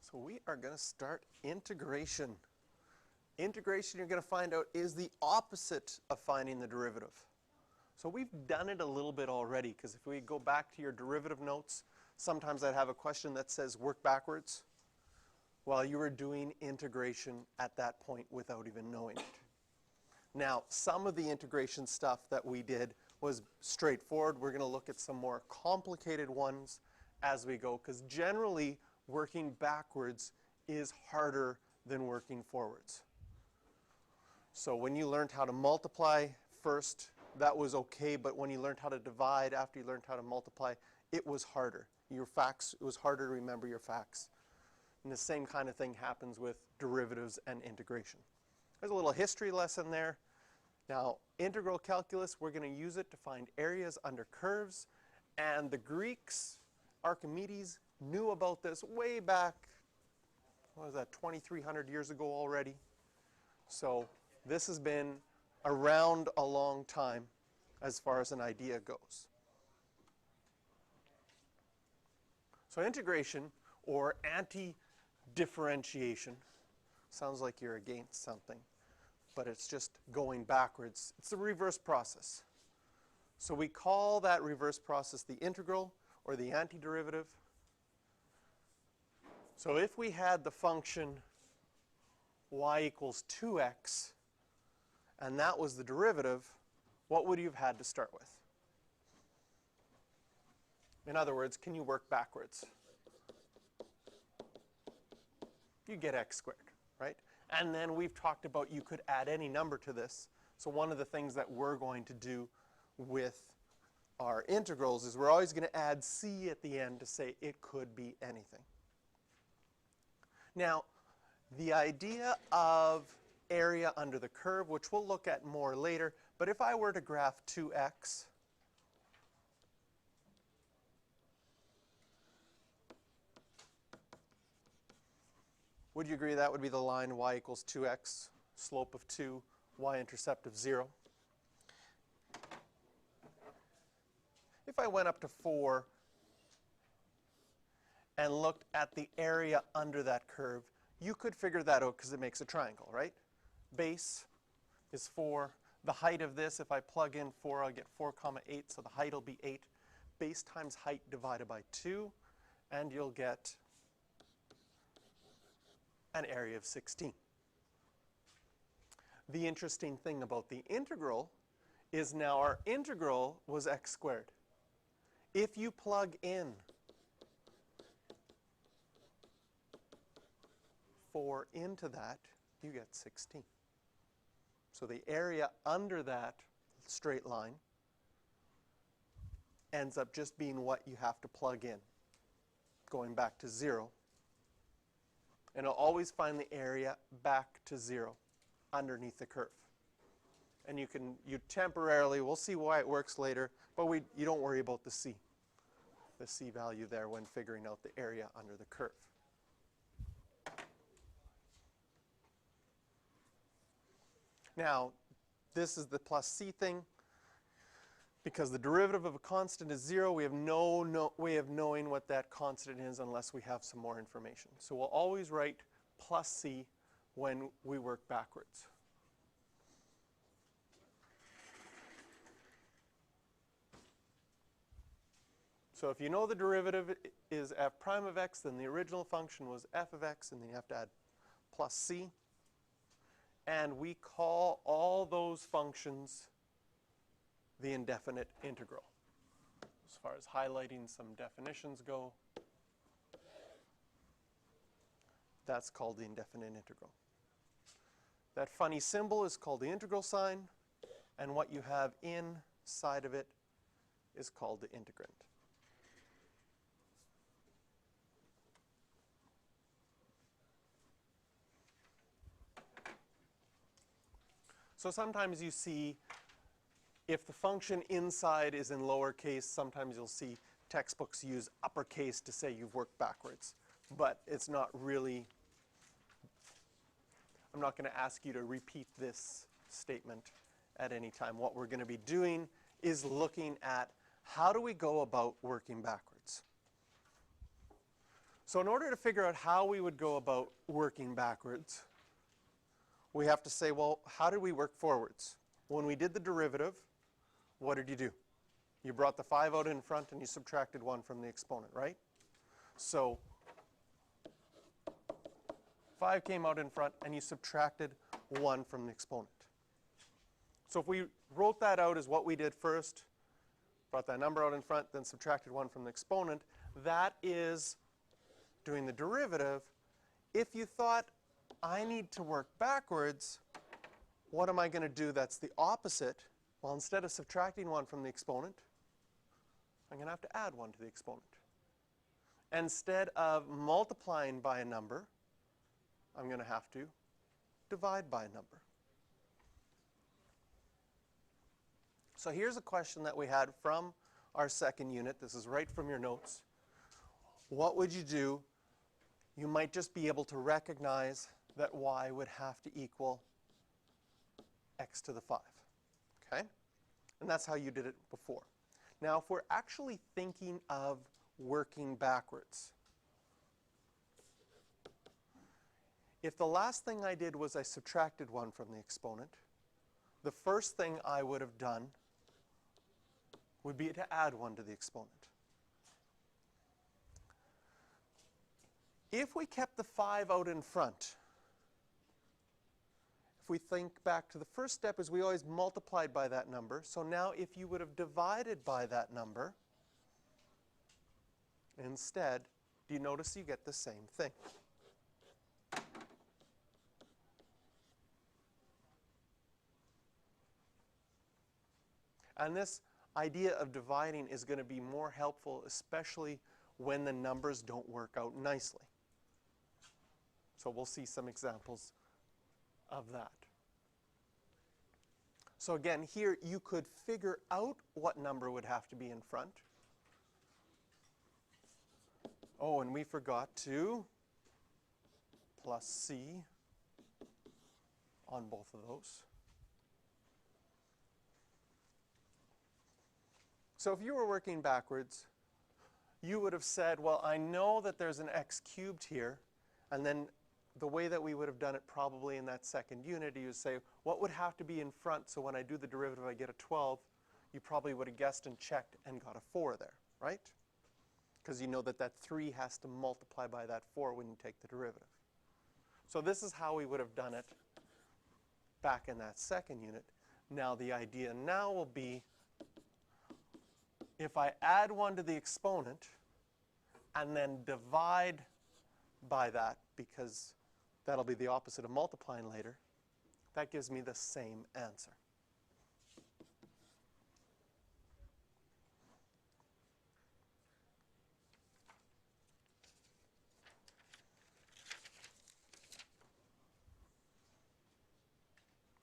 So we are going to start integration. Integration, you're going to find out, is the opposite of finding the derivative. So we've done it a little bit already, because if we go back to your derivative notes, sometimes I'd have a question that says work backwards. Well, you were doing integration at that point without even knowing it. Now, some of the integration stuff that we did was straightforward. We're going to look at some more complicated ones as we go, because generally working backwards is harder than working forwards. So when you learned how to multiply first, that was okay, but when you learned how to divide after you learned how to multiply, it was harder. Your facts, it was harder to remember your facts. And the same kind of thing happens with derivatives and integration. There's a little history lesson there. Now, integral calculus, we're going to use it to find areas under curves. And the Greeks, Archimedes, knew about this way back, what was that, 2,300 years ago already. So this has been around a long time as far as an idea goes. So integration, or anti-differentiation, sounds like you're against something, but it's just going backwards. It's a reverse process. So we call that reverse process the integral or the antiderivative. So if we had the function y equals 2x, and that was the derivative, what would you have had to start with? In other words, can you work backwards? You get x squared, right? And then we've talked about you could add any number to this. So one of the things that we're going to do with our integrals is we're always going to add c at the end to say it could be anything. Now, the idea of area under the curve, which we'll look at more later, but if I were to graph 2x, would you agree that would be the line y equals 2x, slope of 2, y-intercept of 0? If I went up to 4 and looked at the area under that curve, you could figure that out because it makes a triangle, right? Base is 4. The height of this, if I plug in 4, I'll get 4, 8, so the height will be 8. Base times height divided by 2, and you'll get an area of 16. The interesting thing about the integral is now our integral was x squared. If you plug in 4 into that, you get 16. So the area under that straight line ends up just being what you have to plug in, going back to 0. And it'll always find the area back to 0 underneath the curve. And you temporarily, we'll see why it works later, but you don't worry about the c value there when figuring out the area under the curve. Now, this is the plus c thing. Because the derivative of a constant is 0, we have no way of knowing what that constant is unless we have some more information. So we'll always write plus c when we work backwards. So if you know the derivative is f prime of x, then the original function was f of x, and then you have to add plus c. And we call all those functions the indefinite integral. As far as highlighting some definitions go, that's called the indefinite integral. That funny symbol is called the integral sign, and what you have inside of it is called the integrand. So sometimes you see, if the function inside is in lowercase, sometimes you'll see textbooks use uppercase to say you've worked backwards. But it's not really, I'm not going to ask you to repeat this statement at any time. What we're going to be doing is looking at how do we go about working backwards. So in order to figure out how we would go about working backwards, we have to say, well, how did we work forwards? When we did the derivative, what did you do? You brought the 5 out in front and you subtracted 1 from the exponent, right? So 5 came out in front and you subtracted 1 from the exponent. So if we wrote that out as what we did first, brought that number out in front, then subtracted 1 from the exponent, that is doing the derivative. If you thought, I need to work backwards, what am I going to do that's the opposite? Well, instead of subtracting 1 from the exponent, I'm going to have to add 1 to the exponent. Instead of multiplying by a number, I'm going to have to divide by a number. So here's a question that we had from our second unit. This is right from your notes. What would you do? You might just be able to recognize that y would have to equal x to the 5. Okay? And that's how you did it before. Now, if we're actually thinking of working backwards, if the last thing I did was I subtracted 1 from the exponent, the first thing I would have done would be to add 1 to the exponent. If we kept the 5 out in front, if we think back to the first step, is we always multiplied by that number. So now if you would have divided by that number, instead, do you notice you get the same thing? And this idea of dividing is going to be more helpful, especially when the numbers don't work out nicely. So we'll see some examples of that. So again, here you could figure out what number would have to be in front. Oh, and we forgot to plus c on both of those. So if you were working backwards, you would have said, well, I know that there's an x cubed here, and then the way that we would have done it probably in that second unit, you would say, what would have to be in front so when I do the derivative I get a 12? You probably would have guessed and checked and got a 4 there, right? Because you know that that 3 has to multiply by that 4 when you take the derivative. So this is how we would have done it back in that second unit. Now the idea now will be, if I add 1 to the exponent and then divide by that, because that'll be the opposite of multiplying later, that gives me the same answer.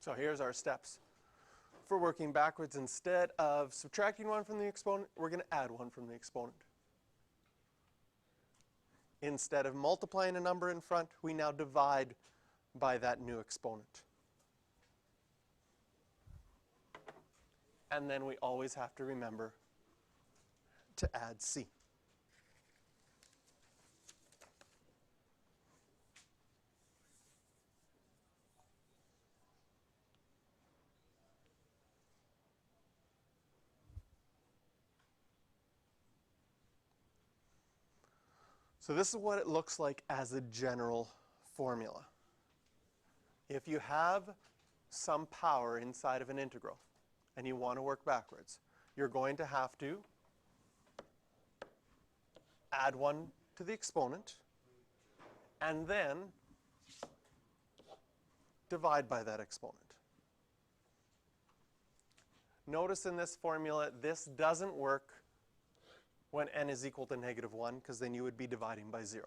So here's our steps for working backwards. Instead of subtracting 1 from the exponent, we're going to add 1 from the exponent. Instead of multiplying a number in front, we now divide by that new exponent. And then we always have to remember to add c. So this is what it looks like as a general formula. If you have some power inside of an integral and you want to work backwards, you're going to have to add 1 to the exponent and then divide by that exponent. Notice in this formula, this doesn't work when n is equal to -1, because then you would be dividing by 0.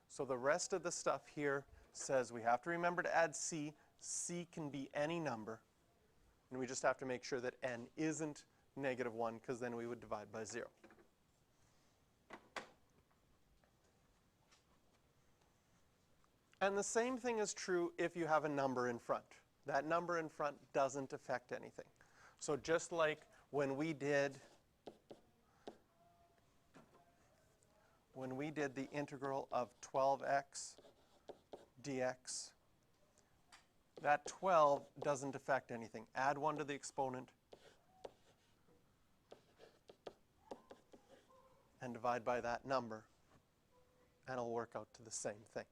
So the rest of the stuff here says we have to remember to add c. C can be any number. And we just have to make sure that n isn't -1, because then we would divide by 0. And the same thing is true if you have a number in front. That number in front doesn't affect anything. So just like when we did when we did the integral of 12x dx, that 12 doesn't affect anything. Add 1 to the exponent and divide by that number, and it'll work out to the same thing.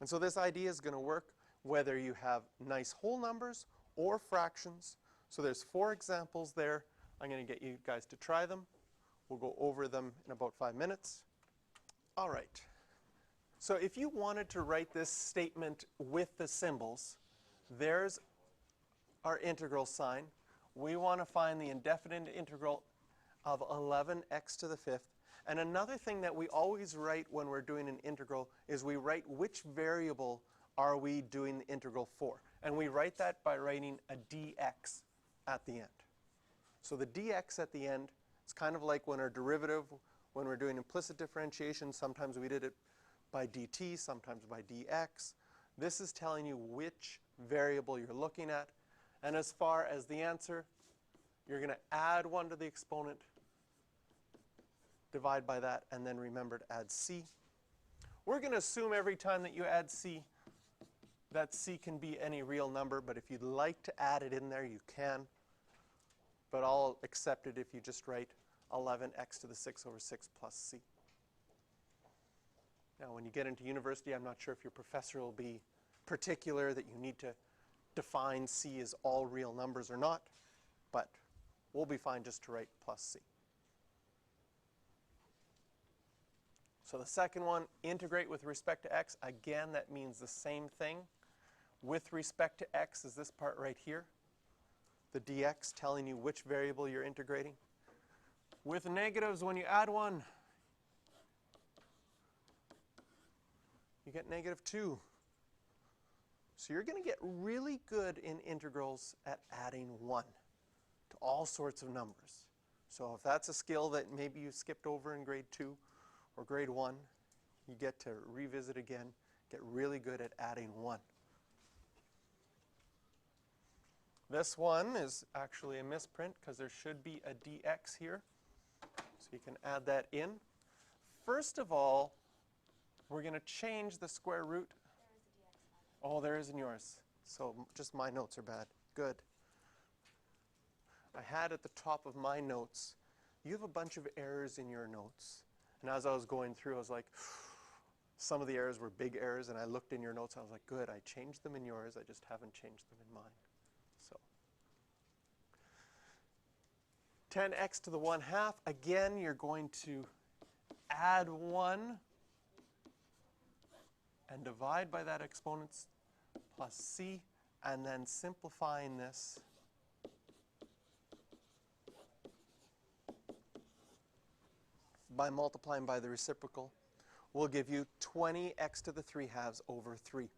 And so this idea is going to work whether you have nice whole numbers or fractions. So there's 4 examples there. I'm going to get you guys to try them. We'll go over them in about 5 minutes. All right. So if you wanted to write this statement with the symbols, there's our integral sign. We want to find the indefinite integral of 11x to the 5th. And another thing that we always write when we're doing an integral is we write which variable are we doing the integral for. And we write that by writing a dx at the end. So the dx at the end, it's kind of like when our derivative, when we're doing implicit differentiation, sometimes we did it by dt, sometimes by dx. This is telling you which variable you're looking at. And as far as the answer, you're going to add 1 to the exponent, divide by that, and then remember to add c. We're going to assume every time that you add c, that c can be any real number, but if you'd like to add it in there, you can. But I'll accept it if you just write 11x to the 6 over 6 plus c. Now, when you get into university, I'm not sure if your professor will be particular that you need to define c as all real numbers or not, but we'll be fine just to write plus c. So the second one, integrate with respect to x. Again, that means the same thing. With respect to x is this part right here, the dx telling you which variable you're integrating. With negatives, when you add 1, you get -2. So you're going to get really good in integrals at adding 1 to all sorts of numbers. So if that's a skill that maybe you skipped over in grade 2 or grade 1, you get to revisit again, get really good at adding 1. This one is actually a misprint because there should be a dx here. So you can add that in. First of all, we're going to change the square root. Oh, there is in yours. So just my notes are bad. Good. I had at the top of my notes, you have a bunch of errors in your notes. And as I was going through, I was like, some of the errors were big errors, and I looked in your notes, and I was like, good, I changed them in yours, I just haven't changed them in mine. So 10x to the 1/2, again, you're going to add 1 and divide by that exponent plus c, and then simplifying this by multiplying by the reciprocal will give you 20x to the 3/2 over 3.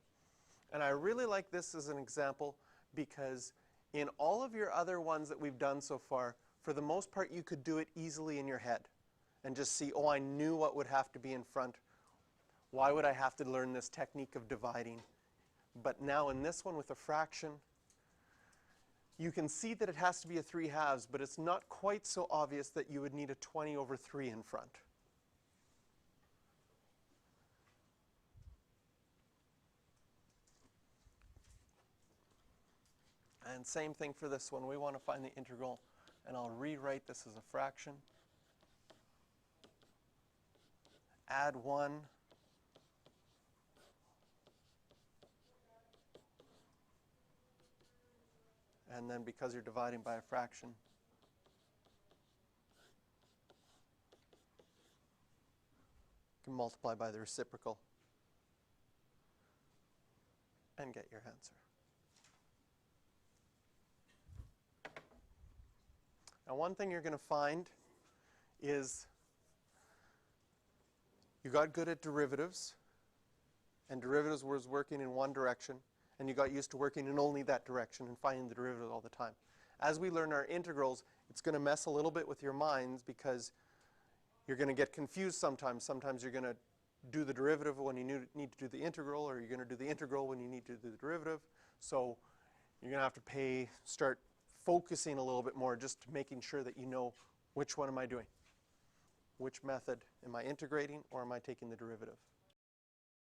And I really like this as an example because in all of your other ones that we've done so far, for the most part, you could do it easily in your head and just see, oh, I knew what would have to be in front. Why would I have to learn this technique of dividing? But now in this one with a fraction, you can see that it has to be a 3/2, but it's not quite so obvious that you would need a 20 over 3 in front. And same thing for this one. We want to find the integral, and I'll rewrite this as a fraction. Add 1. And then because you're dividing by a fraction, you can multiply by the reciprocal and get your answer. Now, one thing you're going to find is you got good at derivatives, and derivatives was working in one direction, and you got used to working in only that direction and finding the derivative all the time. As we learn our integrals, it's going to mess a little bit with your minds because you're going to get confused sometimes. Sometimes you're going to do the derivative when you need to do the integral, or you're going to do the integral when you need to do the derivative. So you're going to have to start focusing a little bit more, just making sure that you know which one am I doing. Which method am I integrating or am I taking the derivative?